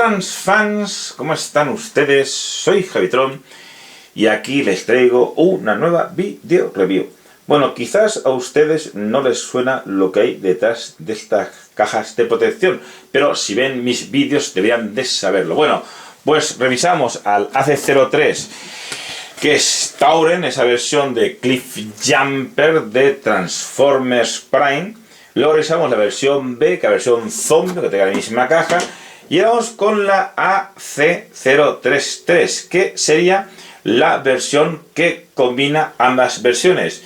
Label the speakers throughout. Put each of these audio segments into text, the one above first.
Speaker 1: Transfans, ¿cómo están ustedes? Soy Javitron y aquí les traigo una nueva video review. Bueno, quizás a ustedes no les suena lo que hay detrás de estas cajas de protección, pero si ven mis vídeos deberían de saberlo. Bueno, pues revisamos al AC03, que es Tauren, esa versión de Cliff Jumper de Transformers Prime. Luego revisamos la versión B, que es la versión Zombie, que tenga la misma caja. Y vamos con la AC033, que sería la versión que combina ambas versiones.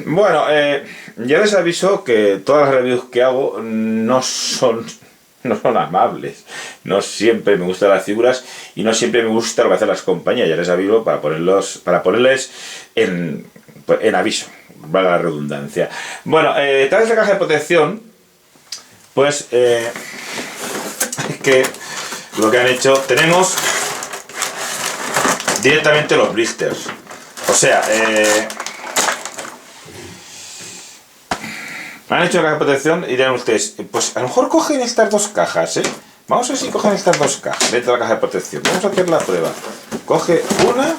Speaker 1: Bueno, ya les aviso que todas las reviews que hago no son amables. No siempre me gustan las figuras y no siempre me gusta lo que hacen las compañías. Ya les aviso para ponerles en aviso, vale la redundancia. Bueno, tal vez la caja de protección, pues que lo que han hecho, tenemos directamente los blisters. O sea, han hecho la caja de protección y dirán ustedes, pues a lo mejor cogen estas dos cajas, ¿eh? Vamos a ver si cogen estas dos cajas dentro de la caja de protección. Vamos a hacer la prueba. Coge una,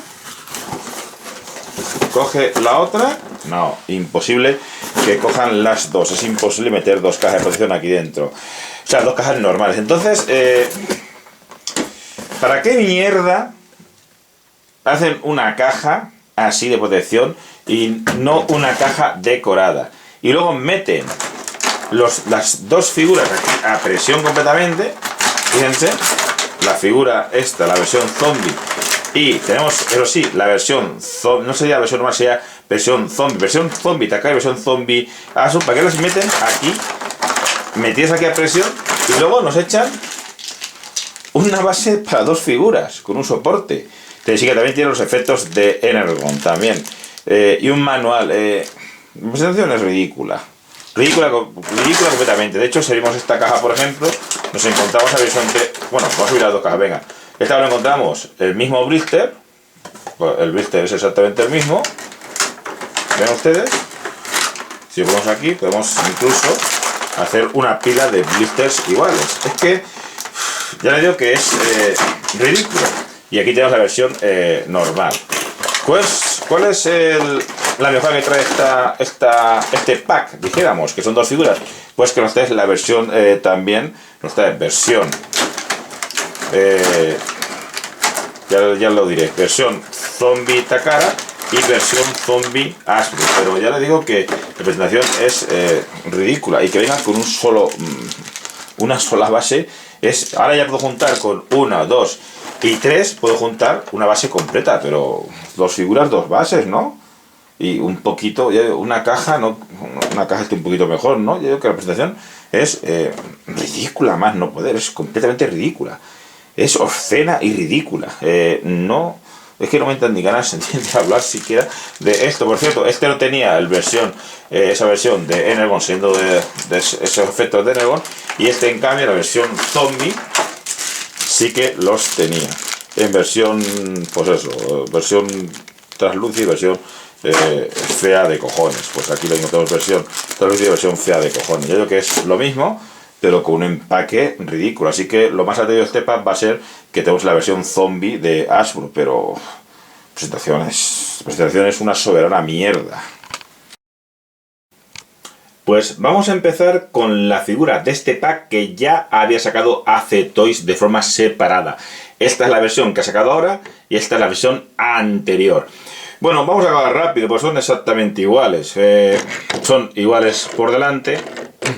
Speaker 1: coge la otra. No, imposible que cojan las dos. Es imposible meter dos cajas de protección aquí dentro. O sea, dos cajas normales. Entonces, ¿para qué mierda hacen una caja así de protección y no una caja decorada? Y luego meten las dos figuras aquí a presión completamente. Fíjense, la figura esta, la versión zombie. Y tenemos, eso sí, la versión zombie, no sería la versión normal, sería versión zombie Takara y versión zombie Asu. ¿Para qué las meten aquí, metidas aquí a presión? Y luego nos echan una base para dos figuras, con un soporte. Sí, que también tiene los efectos de Energon también. Y un manual. La presentación es ridícula. Ridícula completamente. De hecho, si abrimos esta caja, por ejemplo, nos encontramos la versión de... Bueno, vamos a subir las dos cajas, venga. Esta lo encontramos el mismo blister. Pues el blister es exactamente el mismo. ¿Ven ustedes? Si lo ponemos aquí, podemos incluso hacer una pila de blisters iguales. Es que ya les digo que es ridículo. Y aquí tenemos la versión normal. Pues, ¿cuál es la mejor que trae este pack? Dijéramos que son dos figuras. Pues que nos trae la versión también, nos trae versión, ya lo diré, versión zombie Takara y versión zombie Asu. Pero ya le digo que la presentación es ridícula y que venga con una sola base. Ahora ya puedo juntar con 1, 2 y 3, puedo juntar una base completa, pero dos figuras, dos bases, ¿no? Y un poquito, una caja, ¿no? Una caja está un poquito mejor, ¿no? Yo digo que la presentación es ridícula, más no poder, es completamente ridícula. Es obscena y ridícula. No, es que no me entran ni ganas de hablar siquiera de esto. Por cierto, este no tenía esa versión de Energon, siendo de esos efectos de Energon, y este en cambio, la versión zombie, sí que los tenía. En versión, pues eso, versión translúcida y versión fea de cojones. Pues aquí lo encontramos versión translúcida y versión fea de cojones. Yo creo que es lo mismo, pero con un empaque ridículo. Así que lo más atractivo de este pack va a ser que tenemos la versión zombie de Hasbro, pero presentación es una soberana mierda. Pues vamos a empezar con la figura de este pack que ya había sacado AC Toys de forma separada. Esta es la versión que ha sacado ahora y esta es la versión anterior. Bueno, vamos a acabar rápido, pues son exactamente iguales. Son iguales por delante,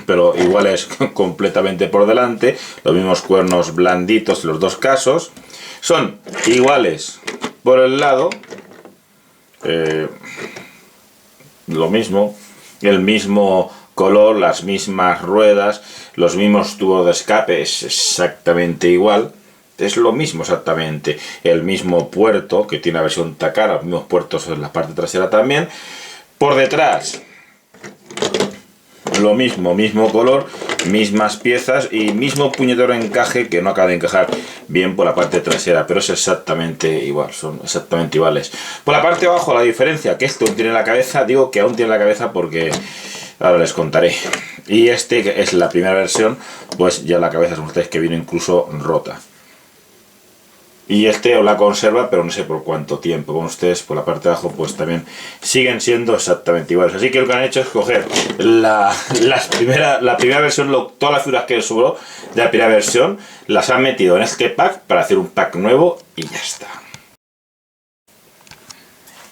Speaker 1: pero iguales completamente por delante. Los mismos cuernos blanditos en los dos casos. Son iguales por el lado. Lo mismo. El mismo color, las mismas ruedas, los mismos tubos de escape, es exactamente igual. Es lo mismo exactamente. El mismo puerto que tiene la versión Takara, los mismos puertos en la parte trasera también. Por detrás, lo mismo, mismo color, mismas piezas y mismo puñetero encaje que no acaba de encajar bien por la parte trasera, pero es exactamente igual, son exactamente iguales. Por la parte de abajo la diferencia, que esto aún tiene la cabeza, digo que aún tiene la cabeza porque ahora les contaré. Y este, que es la primera versión, pues ya la cabeza, son ustedes, que vino incluso rota. Y este os la conserva, pero no sé por cuánto tiempo. Como ustedes, por la parte de abajo, pues también siguen siendo exactamente iguales. Así que lo que han hecho es coger la primera versión, todas las figuras que sobró de la primera versión, las han metido en este pack para hacer un pack nuevo y ya está.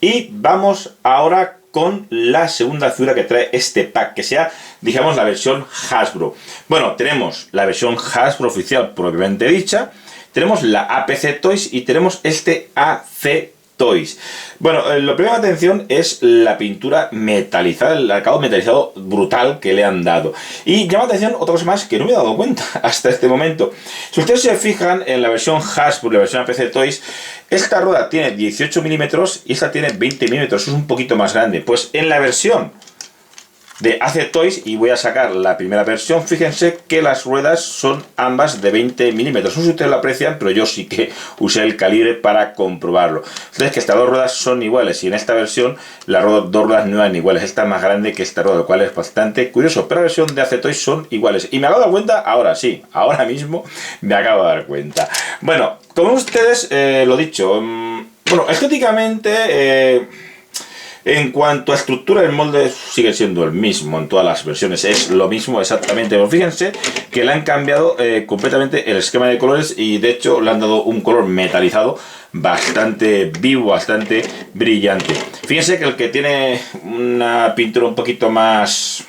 Speaker 1: Y vamos ahora con la segunda figura que trae este pack, que sea, digamos, la versión Hasbro. Bueno, tenemos la versión Hasbro oficial propiamente dicha, tenemos la APC Toys y tenemos este AC Toys. Bueno, lo primero de atención es la pintura metalizada, el acabado metalizado brutal que le han dado. Y llama la atención otra cosa más que no me he dado cuenta hasta este momento. Si ustedes se fijan en la versión Hasbro, la versión APC Toys, esta rueda tiene 18 milímetros y esta tiene 20 milímetros, es un poquito más grande. Pues en la versión de AC Toys, y voy a sacar la primera versión, fíjense que las ruedas son ambas de 20 milímetros. No sé si ustedes lo aprecian, pero yo sí que usé el calibre para comprobarlo. Entonces, que estas dos ruedas son iguales, y en esta versión las dos ruedas no eran iguales. Esta es más grande que esta rueda, lo cual es bastante curioso, pero la versión de AC Toys son iguales. Y me acabo de dar cuenta, ahora sí, ahora mismo me acabo de dar cuenta. Bueno, como ustedes, lo dicho, bueno, estéticamente... en cuanto a estructura, el molde sigue siendo el mismo en todas las versiones, es lo mismo exactamente. Pero fíjense que le han cambiado completamente el esquema de colores y de hecho le han dado un color metalizado bastante vivo, bastante brillante. Fíjense que el que tiene una pintura un poquito más...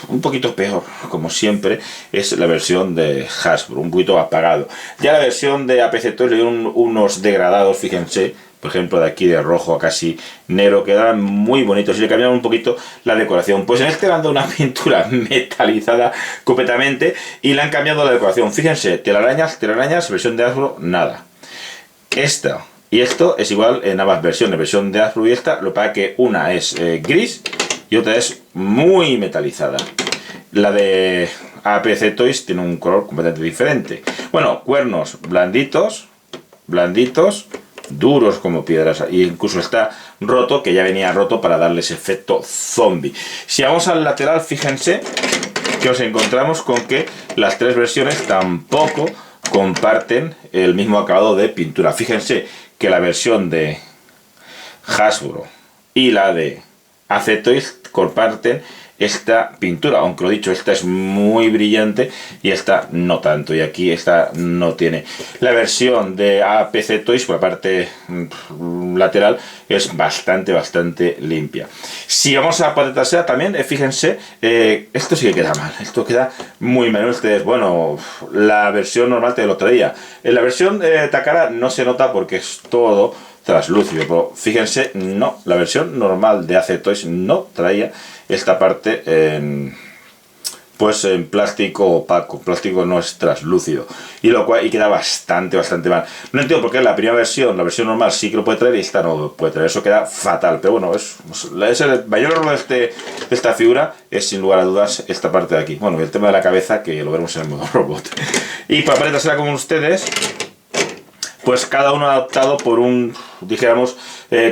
Speaker 1: un poquito peor, como siempre, es la versión de Hasbro, un poquito apagado. Ya la versión de APC Toys le dieron unos degradados, fíjense, por ejemplo de aquí de rojo a casi negro, quedaban muy bonitos y le cambiaron un poquito la decoración. Pues en este le han dado una pintura metalizada completamente y le han cambiado la decoración. Fíjense, telarañas, versión de Hasbro, nada. Esta y esto es igual en ambas versiones, versión de Hasbro y esta, lo que pasa que una es gris y otra es muy metalizada. La de APC Toys tiene un color completamente diferente. Bueno, cuernos blanditos, duros como piedras, y incluso está roto, que ya venía roto para darles efecto zombie. Si vamos al lateral, fíjense que nos encontramos con que las tres versiones tampoco comparten el mismo acabado de pintura. Fíjense que la versión de Hasbro y la de AC Toys comparten esta pintura, aunque lo dicho, esta es muy brillante y esta no tanto, y aquí esta no tiene. La versión de APC Toys por la parte lateral es bastante limpia. Si vamos a la parte trasera también, fíjense, esto sí que queda mal, esto queda muy mal. Ustedes, bueno, la versión normal te lo traía, en la versión Takara no se nota porque es todo translúcido, pero fíjense, no, la versión normal de AC Toys no traía esta parte pues en plástico opaco, plástico no es translúcido, y queda bastante mal. No entiendo por qué la primera versión, la versión normal sí que lo puede traer y esta no lo puede traer, eso queda fatal, pero bueno, es el mayor error de esta figura, es sin lugar a dudas esta parte de aquí. Bueno, y el tema de la cabeza, que lo veremos en el modo robot. Y para la parte trasera, como ustedes, pues cada uno adaptado por un, dijéramos,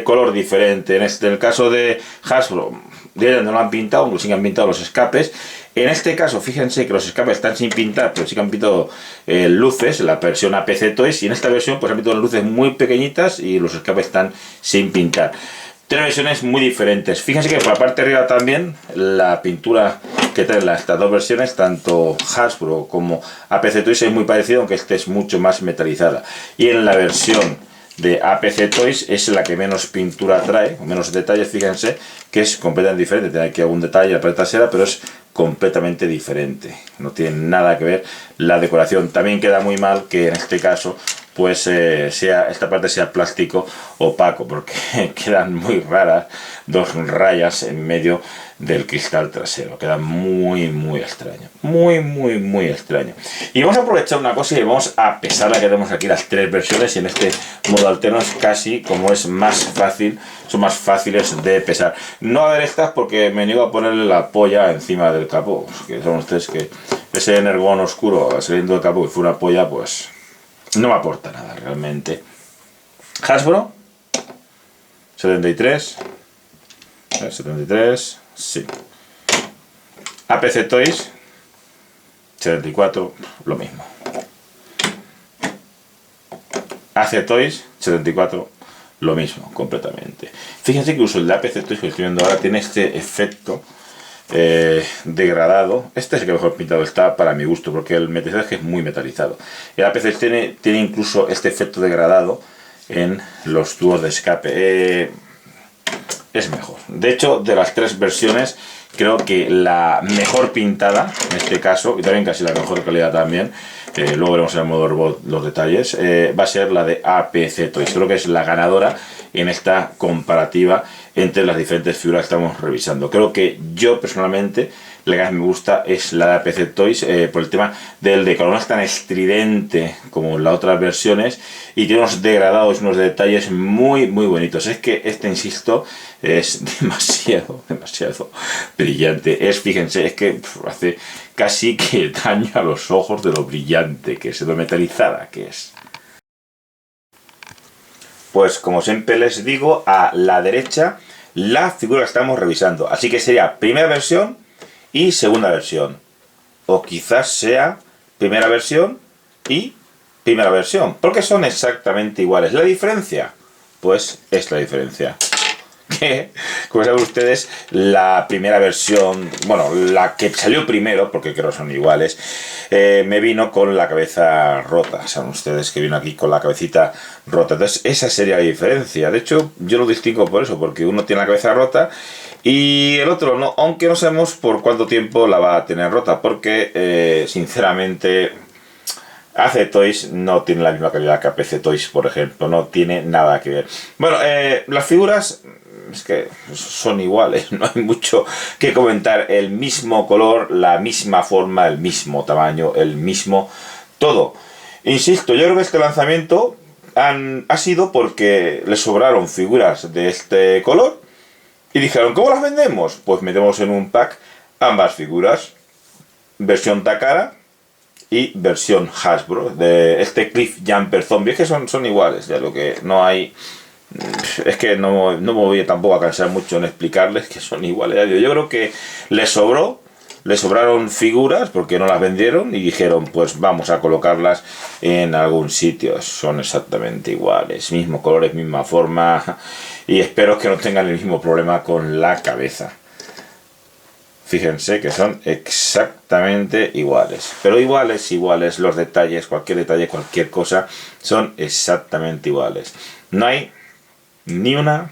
Speaker 1: color diferente. En el caso de Hasbro, no lo han pintado, aunque sí que han pintado los escapes. En este caso, fíjense que los escapes están sin pintar, pero sí que han pintado luces, la versión APC Toys, y en esta versión pues han pintado luces muy pequeñitas y los escapes están sin pintar. Tres versiones muy diferentes. Fíjense que por la parte de arriba también la pintura que traen estas dos versiones, tanto Hasbro como APC Toys, es muy parecido, aunque este es mucho más metalizada. Y en la versión de APC Toys es la que menos pintura trae, o menos detalles. Fíjense que es completamente diferente. Tiene aquí algún detalle en la parte trasera, pero es completamente diferente. No tiene nada que ver la decoración. También queda muy mal que en este caso pues esta parte sea plástico opaco, porque quedan muy raras dos rayas en medio del cristal trasero. Queda muy extraño, muy extraño. Y vamos a aprovechar una cosa y vamos a pesar la que tenemos aquí, las tres versiones, y en este modo alterno es casi como es más fácil, son más fáciles de pesar. No a ver estas porque me niego a ponerle la polla encima del capó, que son ustedes que ese energón oscuro saliendo del capó que fue una polla, pues no me aporta nada realmente. Hasbro 73, Sí. APC Toys 74, lo mismo. AC Toys 74, lo mismo, completamente. Fíjense que uso el de APC Toys que estoy viendo ahora, tiene este efecto degradado. Este es el que mejor pintado está para mi gusto, porque el metizaje es muy metalizado. El APC tiene incluso este efecto degradado en los tubos de escape. Es mejor. De hecho, de las tres versiones, creo que la mejor pintada, en este caso, y también casi la mejor calidad también, luego veremos en el modo robot los detalles, va a ser la de APC Toys. Creo que es la ganadora en esta comparativa entre las diferentes figuras que estamos revisando. Creo que yo personalmente la que más me gusta es la de APC Toys por el tema del decorado. No es tan estridente como las otras versiones y tiene unos degradados, unos detalles muy bonitos. Es que este, insisto, es demasiado brillante. Fíjense, es que hace casi que daño a los ojos de lo brillante que es, de lo metalizada que es. Pues como siempre les digo, a la derecha la figura que estamos revisando. Así que sería primera versión y segunda versión. O quizás sea primera versión y primera versión. Porque son exactamente iguales. ¿La diferencia? Pues es la diferencia. Que, como saben ustedes, la primera versión, bueno, la que salió primero, porque creo que son iguales, me vino con la cabeza rota. Saben ustedes que vino aquí con la cabecita rota. Entonces, esa sería la diferencia. De hecho, yo lo distingo por eso, porque uno tiene la cabeza rota y el otro no, aunque no sabemos por cuánto tiempo la va a tener rota, porque, sinceramente, AC Toys no tiene la misma calidad que APC Toys, por ejemplo, no tiene nada que ver. Bueno, las figuras es que son iguales, no hay mucho que comentar. El mismo color, la misma forma, el mismo tamaño, el mismo todo. Insisto, yo creo que este lanzamiento ha sido porque le sobraron figuras de este color y dijeron, ¿cómo las vendemos? Pues metemos en un pack ambas figuras, versión Takara y versión Hasbro, de este Cliff Jumper Zombie. Es que son iguales, ya lo que no hay. Es que no me voy tampoco a cansar mucho en explicarles que son iguales. Yo creo que les sobraron figuras porque no las vendieron y dijeron, pues vamos a colocarlas en algún sitio. Son exactamente iguales, mismos colores, misma forma, y espero que no tengan el mismo problema con la cabeza. Fíjense que son exactamente iguales, pero iguales, los detalles, cualquier cosa, son exactamente iguales. No hay ni una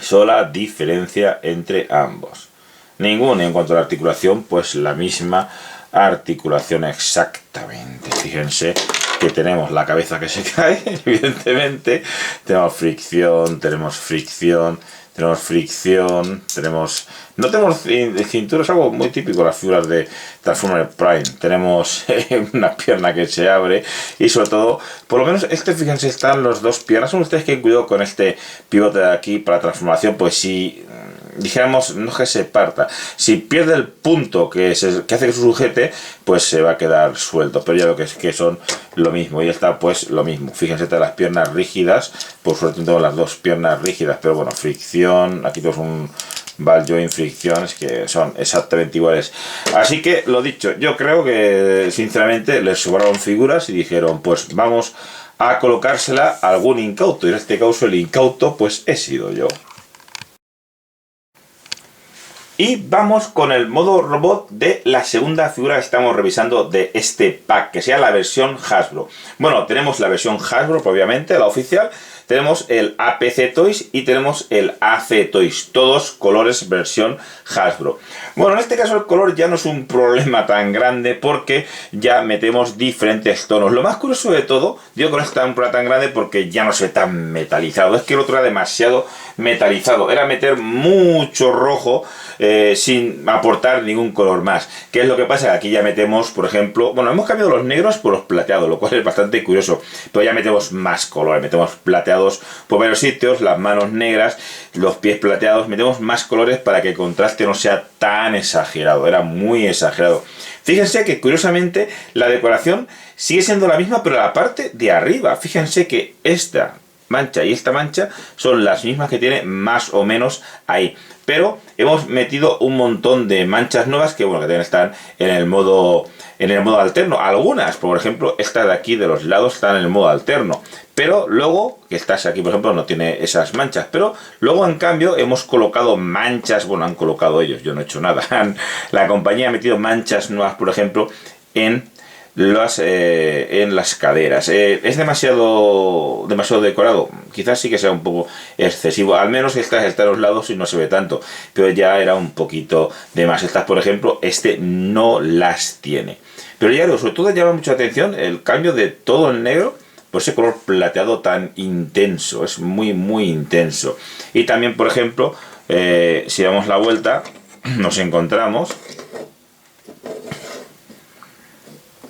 Speaker 1: sola diferencia entre ambos. Ninguna. En cuanto a la articulación, pues la misma articulación exactamente. Fíjense que tenemos la cabeza que se cae, evidentemente. Tenemos fricción, no tenemos cintura, es algo muy típico de las figuras de Transformers Prime. Tenemos una pierna que se abre y sobre todo, por lo menos fíjense, están los dos piernas. Son ustedes que cuidado con este pivote de aquí para transformación, pues si dijéramos, no que se parta, si pierde el punto que hace que se sujete, pues se va a quedar suelto. Pero ya lo que es que son lo mismo, y está pues lo mismo. Fíjense, las piernas rígidas, por suerte tengo las dos piernas rígidas, pero bueno, fricción, aquí tenemos un ball joint, fricciones que son exactamente iguales. Así que lo dicho, yo creo que sinceramente les sobraron figuras y dijeron, pues vamos a colocársela a algún incauto, y en este caso el incauto pues he sido yo. Y vamos con el modo robot de la segunda figura que estamos revisando de este pack, que sea la versión Hasbro. Bueno, tenemos la versión Hasbro, obviamente, la oficial. Tenemos el APC Toys y tenemos el AC Toys, todos colores versión Hasbro. Bueno, en este caso el color ya no es un problema tan grande porque ya metemos diferentes tonos. Lo más curioso de todo, digo que no está un problema tan grande porque ya no se ve tan metalizado. Es que el otro era demasiado metalizado, era meter mucho rojo sin aportar ningún color más. ¿Qué es lo que pasa? Aquí ya metemos, por ejemplo, bueno, hemos cambiado los negros por los plateados, lo cual es bastante curioso, pero ya metemos más colores, metemos plateados por varios sitios, las manos negras, los pies plateados, metemos más colores para que el contraste no sea tan exagerado, era muy exagerado. Fíjense que curiosamente la decoración sigue siendo la misma, pero la parte de arriba, fíjense que esta mancha y esta mancha son las mismas que tiene más o menos ahí. Pero hemos metido un montón de manchas nuevas que, bueno, que también están en el modo alterno. Algunas, por ejemplo, esta de aquí de los lados están en el modo alterno. Pero luego, que estas aquí, por ejemplo, no tiene esas manchas. Pero luego, en cambio, hemos colocado manchas. Bueno, han colocado ellos, yo no he hecho nada. La compañía ha metido manchas nuevas, por ejemplo, en las caderas. ¿Es demasiado decorado? Quizás sí que sea un poco excesivo. Al menos estas están a los lados y no se ve tanto. Pero ya era un poquito de más. Estas, por ejemplo, no las tiene. Pero ya sobre todo llama mucha atención el cambio de todo el negro por ese color plateado tan intenso. Es muy, muy intenso. Y también, por ejemplo, si damos la vuelta, nos encontramos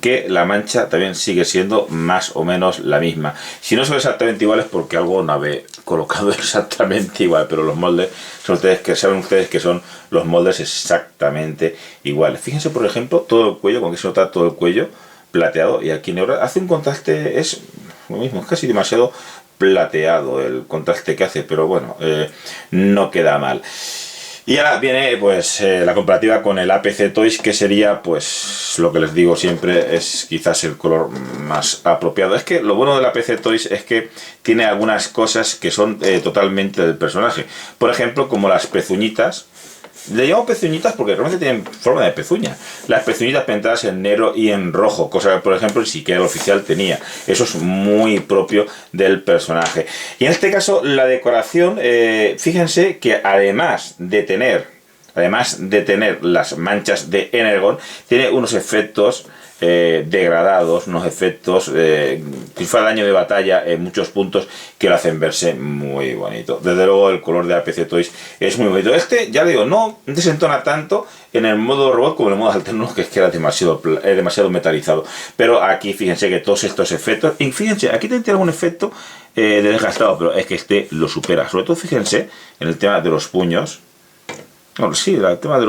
Speaker 1: que la mancha también sigue siendo más o menos la misma. Si no son exactamente iguales porque algo no había colocado exactamente igual, pero los moldes saben ustedes que son los moldes exactamente iguales. Fíjense, por ejemplo, todo el cuello, con que se nota todo el cuello plateado, y aquí negro hace un contraste, es lo mismo, es casi demasiado plateado el contraste que hace, pero bueno, no queda mal. Y ahora viene pues la comparativa con el APC Toys, que sería pues lo que les digo siempre, es quizás el color más apropiado. Es que lo bueno del APC Toys es que tiene algunas cosas que son totalmente del personaje. Por ejemplo, como las pezuñitas. Le llamo pezuñitas porque realmente tienen forma de pezuña. Las pezuñitas pintadas en negro y en rojo, cosa que por ejemplo el Siquera oficial tenía. Eso es muy propio del personaje. Y en este caso la decoración, fíjense que además de tener las manchas de Energon, tiene unos efectos degradados, unos efectos que fue daño de batalla en muchos puntos que lo hacen verse muy bonito. Desde luego el color de APC Toys es muy bonito. Este, ya le digo, no desentona tanto en el modo robot como en el modo alterno, que es que era demasiado metalizado. Pero aquí fíjense que todos estos efectos, y fíjense, aquí tiene algún efecto de desgastado, pero es que este lo supera. Sobre todo fíjense en el tema de los puños. Bueno, sí, el tema de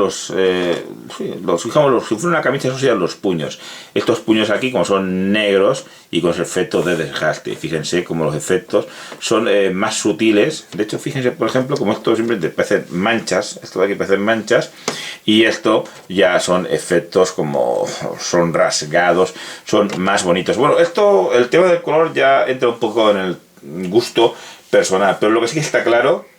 Speaker 1: digamos, si fuera una camisa, eso serían los puños. Estos puños aquí, como son negros y con ese efecto de desgaste, fíjense como los efectos son más sutiles. De hecho, fíjense, por ejemplo, como esto simplemente parecen manchas, esto de aquí parecen manchas, y esto ya son efectos como son rasgados, son más bonitos. Bueno, el tema del color ya entra un poco en el gusto personal, pero lo que sí que está claro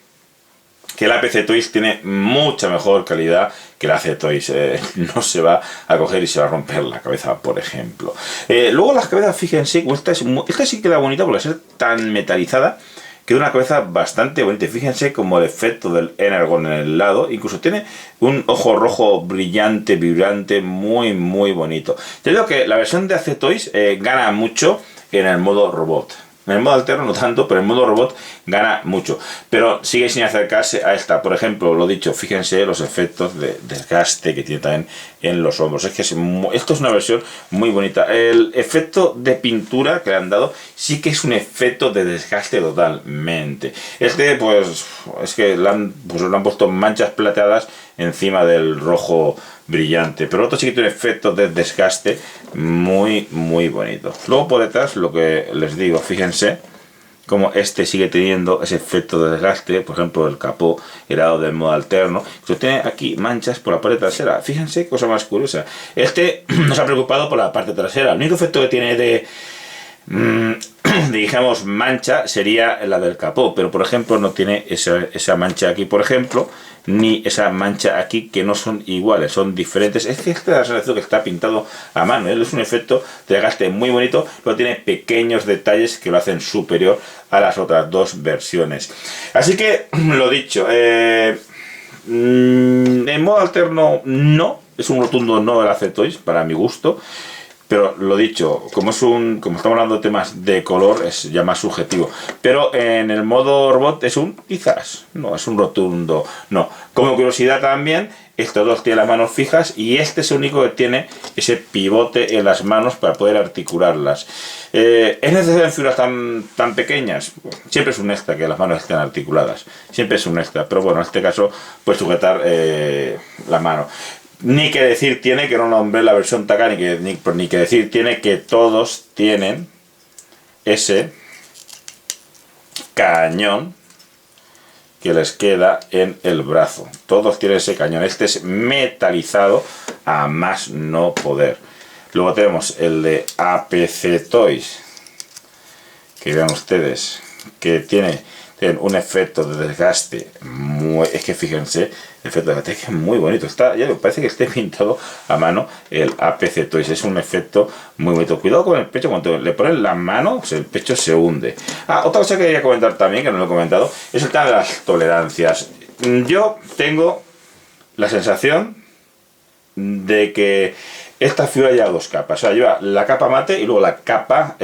Speaker 1: que el APC Toys tiene mucha mejor calidad que el APC Toys. No se va a coger y se va a romper la cabeza, por ejemplo. Luego las cabezas, fíjense, esta sí queda bonita porque al ser tan metalizada queda una cabeza bastante bonita. Fíjense como el efecto del Energon en el lado, incluso tiene un ojo rojo brillante, vibrante, muy muy bonito. Yo digo que la versión de APC Toys gana mucho en el modo robot. En el modo alterno no tanto, pero en el modo robot gana mucho. Pero sigue sin acercarse a esta. Por ejemplo, lo dicho, fíjense los efectos de desgaste que tiene también en los hombros. Es que esto es una versión muy bonita. El efecto de pintura que le han dado sí que es un efecto de desgaste totalmente. Este, pues, es que le han puesto manchas plateadas encima del rojo brillante, pero otro sí que tiene efectos de desgaste muy muy bonito. Luego por detrás, lo que les digo, fíjense como este sigue teniendo ese efecto de desgaste. Por ejemplo, el capó era del modo alterno, que tiene aquí manchas por la parte trasera. Fíjense, cosa más curiosa, este no se ha preocupado por la parte trasera. El único efecto que tiene de digamos mancha sería la del capó, pero por ejemplo no tiene esa mancha aquí, por ejemplo, ni esa mancha aquí, que no son iguales, son diferentes. Es que esta es la sensación que está pintado a mano, ¿eh? Es un efecto de desgaste muy bonito, pero tiene pequeños detalles que lo hacen superior a las otras dos versiones. Así que, lo dicho, en modo alterno no, es un rotundo no del APC Toys para mi gusto. Pero lo dicho, como estamos hablando de temas de color, es ya más subjetivo. Pero en el modo robot es un quizás, no, es un rotundo no. Como curiosidad también, estos dos tienen las manos fijas y este es el único que tiene ese pivote en las manos para poder articularlas. ¿Es necesario en figuras tan pequeñas? Bueno, siempre es un extra que las manos estén articuladas. Siempre es un extra, pero bueno, en este caso puedes sujetar la mano. Ni que decir tiene, que no nombré la versión Taka, ni que decir tiene que todos tienen ese cañón que les queda en el brazo. Todos tienen ese cañón. Este es metalizado a más no poder. Luego tenemos el de APC Toys, que vean ustedes que tienen un efecto de desgaste es que fíjense, el efecto de desgaste es muy bonito. Está, ya me parece que esté pintado a mano el APC Toys. Es un efecto muy bonito. Cuidado con el pecho, cuando le ponen la mano, pues el pecho se hunde. Otra cosa que quería comentar también, que no lo he comentado, es el tema de las tolerancias. Yo tengo la sensación de que esta figura lleva dos capas. O sea, lleva la capa mate y luego la capa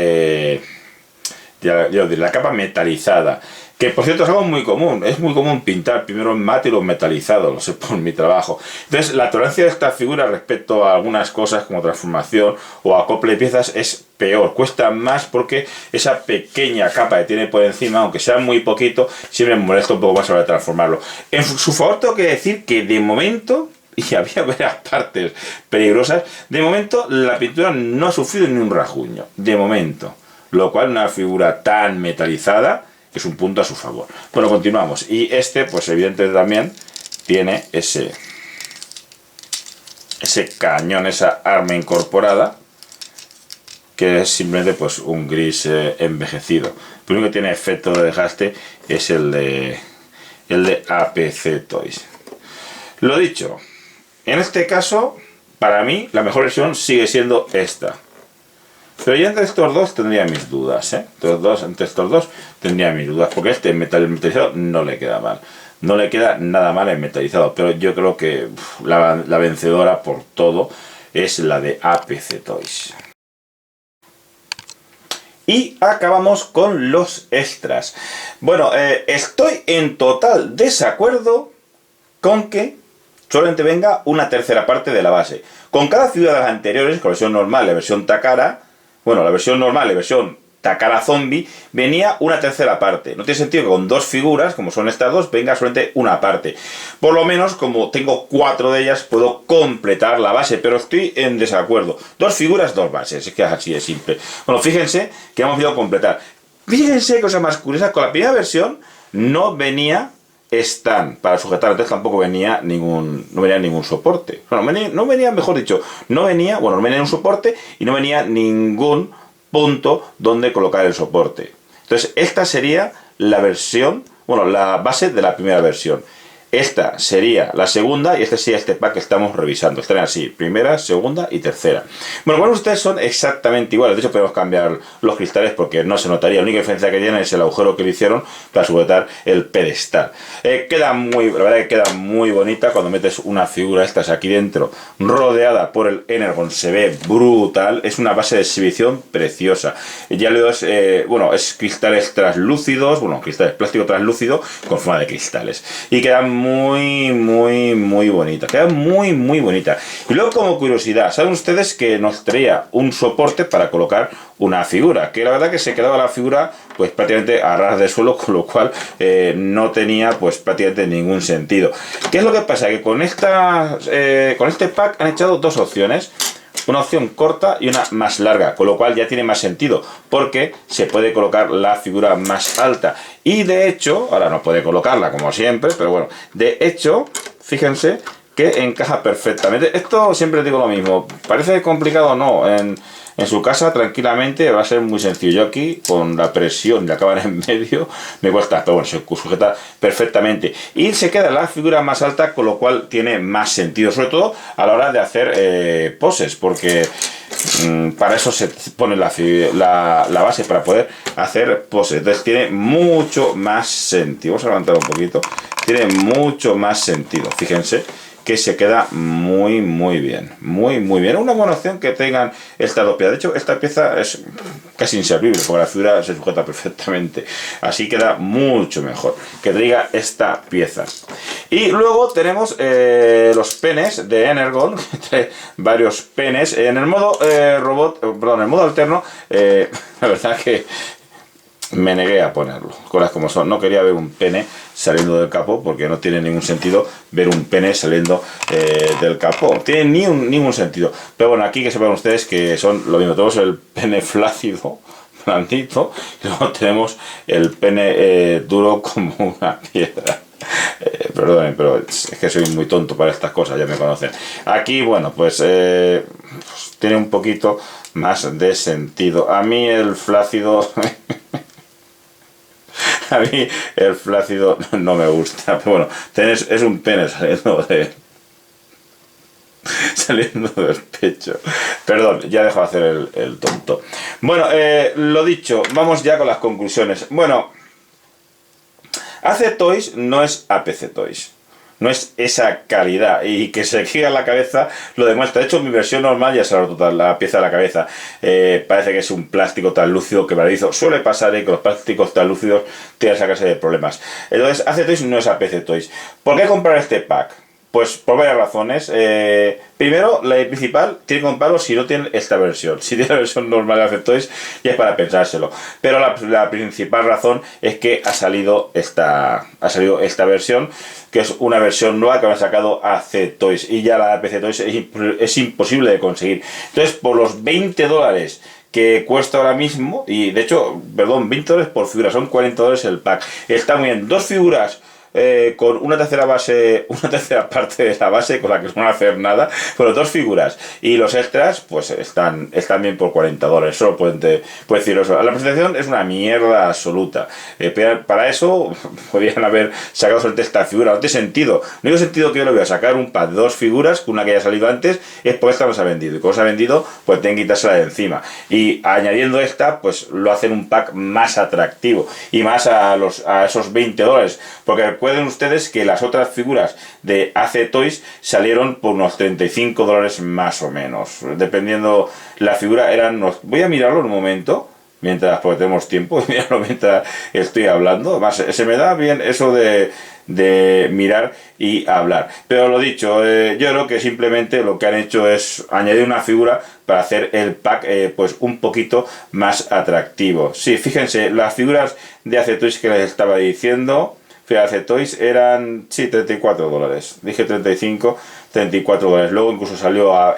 Speaker 1: la capa metalizada, que por cierto es algo muy común. Es muy común pintar primero en mate y luego metalizado, lo sé por mi trabajo. Entonces la tolerancia de esta figura respecto a algunas cosas como transformación o acople de piezas es peor, cuesta más, porque esa pequeña capa que tiene por encima, aunque sea muy poquito, siempre me molesta un poco más a la hora de transformarlo. En su favor tengo que decir que de momento, y había varias partes peligrosas, de momento la pintura no ha sufrido ni un rasguño, de momento, lo cual una figura tan metalizada es un punto a su favor. Bueno, continuamos, y este pues evidentemente también tiene ese cañón, esa arma incorporada, que es simplemente pues un gris envejecido. Lo único que tiene efecto de desgaste es el de APC Toys. Lo dicho, en este caso, para mí, la mejor versión sigue siendo esta. Pero ya entre estos dos tendría mis dudas, entre estos dos tendría mis dudas, porque este metalizado no le queda mal. No le queda nada mal el metalizado, pero yo creo que la vencedora por todo es la de APC Toys. Y acabamos con los extras. Bueno, estoy en total desacuerdo con que solamente venga una tercera parte de la base. Con cada figura de las anteriores, con la versión normal, la versión Takara, bueno, la versión normal, la versión Takara Zombie, venía una tercera parte. No tiene sentido que con dos figuras, como son estas dos, venga solamente una parte. Por lo menos, como tengo 4 de ellas, puedo completar la base, pero estoy en desacuerdo. 2 figuras, 2 bases, es que es así de simple. Bueno, fíjense que hemos ido a completar. Fíjense, cosa más curiosa, con la primera versión no venía stand para sujetar, entonces tampoco venía no venía ningún soporte. Bueno, no venía, mejor dicho, no venía un soporte y no venía ningún punto donde colocar el soporte. Entonces esta sería la versión, bueno, la base de la primera versión. Esta sería la segunda y este sería este pack que estamos revisando. Están así, primera, segunda y tercera. Bueno, ustedes son exactamente iguales. De hecho, podemos cambiar los cristales porque no se notaría. La única diferencia que tienen es el agujero que le hicieron para sujetar el pedestal. La verdad que queda muy bonita cuando metes una figura estas aquí dentro, rodeada por el Energon. Se ve brutal. Es una base de exhibición preciosa. Ya le doy, es cristales translúcidos, cristales plástico translúcido con forma de cristales. Y queda muy bonita, queda muy bonita. Y luego, como curiosidad, saben ustedes que nos traía un soporte para colocar una figura, que la verdad que se quedaba la figura pues prácticamente a ras de suelo, con lo cual no tenía pues prácticamente ningún sentido. ¿Qué es lo que pasa? Que con este pack han echado dos opciones. Una opción corta y una más larga, con lo cual ya tiene más sentido, porque se puede colocar la figura más alta. Y de hecho, ahora no puede colocarla como siempre, pero bueno, de hecho, fíjense que encaja perfectamente. Esto siempre digo lo mismo, parece complicado, no, en su casa tranquilamente va a ser muy sencillo. Yo aquí, con la presión y la cámara en medio, me cuesta, pero bueno, se sujeta perfectamente. Y se queda la figura más alta, con lo cual tiene más sentido, sobre todo a la hora de hacer poses, porque para eso se pone la base, para poder hacer poses. Entonces tiene mucho más sentido. Vamos a levantar un poquito. Tiene mucho más sentido, fíjense que se queda muy bien, muy bien. Una buena opción que tengan estas dos piezas. De hecho, esta pieza es casi inservible porque la figura se sujeta perfectamente, así queda mucho mejor que traiga esta pieza. Y luego tenemos los penes de Energon, varios penes en el modo en el modo alterno. La verdad que me negué a ponerlo, cosas como son. No quería ver un pene saliendo del capó, porque no tiene ningún sentido ver un pene saliendo del capó. No tiene ningún sentido. Pero bueno, aquí que sepan ustedes que son lo mismo. Tenemos el pene flácido, blandito, y luego tenemos el pene duro como una piedra. Perdonen, pero es que soy muy tonto para estas cosas, ya me conocen. Aquí, bueno, pues tiene un poquito más de sentido. A mí el flácido... A mí el flácido no me gusta, pero bueno, es un pene saliendo del pecho. Perdón, ya dejo de hacer el tonto. Bueno, lo dicho, vamos ya con las conclusiones. Bueno, AC Toys no es APC Toys. No es esa calidad, y que se quede en la cabeza lo demuestra. De hecho, mi versión normal ya se ha roto la pieza de la cabeza. Parece que es un plástico translúcido quebradizo. Suele pasar que los plásticos translúcidos tienen esa clase de problemas. Entonces, AC Toys no es APC Toys. ¿Por qué comprar este pack? Pues por varias razones. Primero, la principal, tiene que comprarlo si no tiene esta versión. Si tiene la versión normal de AC Toys, ya es para pensárselo. Pero la principal razón es que ha salido esta versión, que es una versión nueva que han sacado AC Toys. Y ya la PC Toys es imposible de conseguir. Entonces, por los $20 que cuesta ahora mismo, y de hecho, perdón, $20 por figura, son $40 el pack. Está muy bien, dos figuras con una tercera parte de la base con la que no van a hacer nada, pero dos figuras y los extras pues están bien por $40. Solo puedo decir eso. La presentación es una mierda absoluta. Para eso podrían haber sacado solamente esta figura. No tiene sentido. El único sentido que yo le voy a sacar un pack de dos figuras, una que haya salido antes, es porque esta no se ha vendido, y como se ha vendido pues tienen que quitársela de encima, y añadiendo esta pues lo hacen un pack más atractivo y más a esos $20, porque recuerden ustedes que las otras figuras de AC Toys salieron por unos $35 más o menos. Dependiendo la figura, eran unos... Voy a mirarlo en un momento, porque tenemos tiempo, mirarlo mientras estoy hablando. Además, se me da bien eso de mirar y hablar. Pero lo dicho, yo creo que simplemente lo que han hecho es añadir una figura para hacer el pack pues un poquito más atractivo. Sí, fíjense, las figuras de AC Toys que les estaba diciendo... AC Toys eran, sí, $34. Dije 35, $34. Luego incluso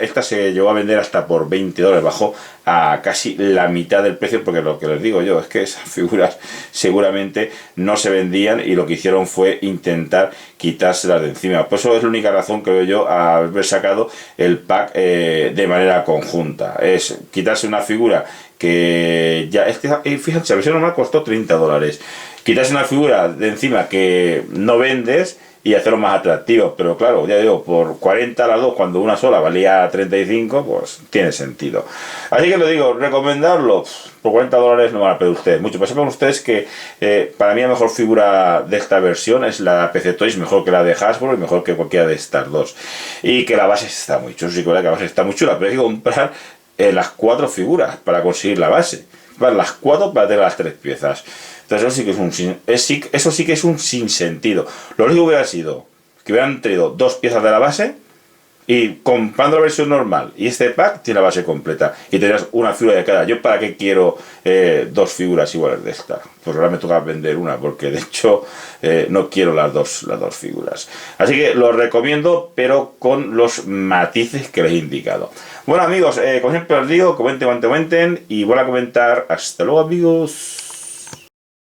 Speaker 1: esta se llegó a vender hasta por $20. Bajó a casi la mitad del precio, porque lo que les digo yo es que esas figuras seguramente no se vendían, y lo que hicieron fue intentar quitárselas de encima. Por eso es la única razón que veo yo a haber sacado el pack de manera conjunta. Es quitarse una figura que ya... fíjense, la versión normal costó $30. Quitarse una figura de encima que no vendes y hacerlo más atractivo. Pero claro, ya digo, por 40 las dos, cuando una sola valía 35, pues tiene sentido. Así que lo digo, recomendarlo, por $40 no van a pedir ustedes mucho. Pero sepan ustedes que para mí la mejor figura de esta versión es la PC Toys, mejor que la de Hasbro y mejor que cualquiera de estas dos. Y que la base está muy chula, sí que la base está muy chula, pero hay que comprar las 4 figuras para conseguir la base. Las 4 para tener las 3 piezas. Entonces eso sí que es un sinsentido. Lo único que hubiera sido que hubieran traído 2 piezas de la base, y comprando la versión normal y este pack tiene la base completa y tendrías una figura de cada. ¿Yo para qué quiero 2 figuras iguales de esta? Pues ahora me toca vender una, porque de hecho no quiero las dos figuras. Así que lo recomiendo, pero con los matices que les he indicado. Bueno amigos, como siempre os digo, comenten y vuelvan a comentar. Hasta luego amigos.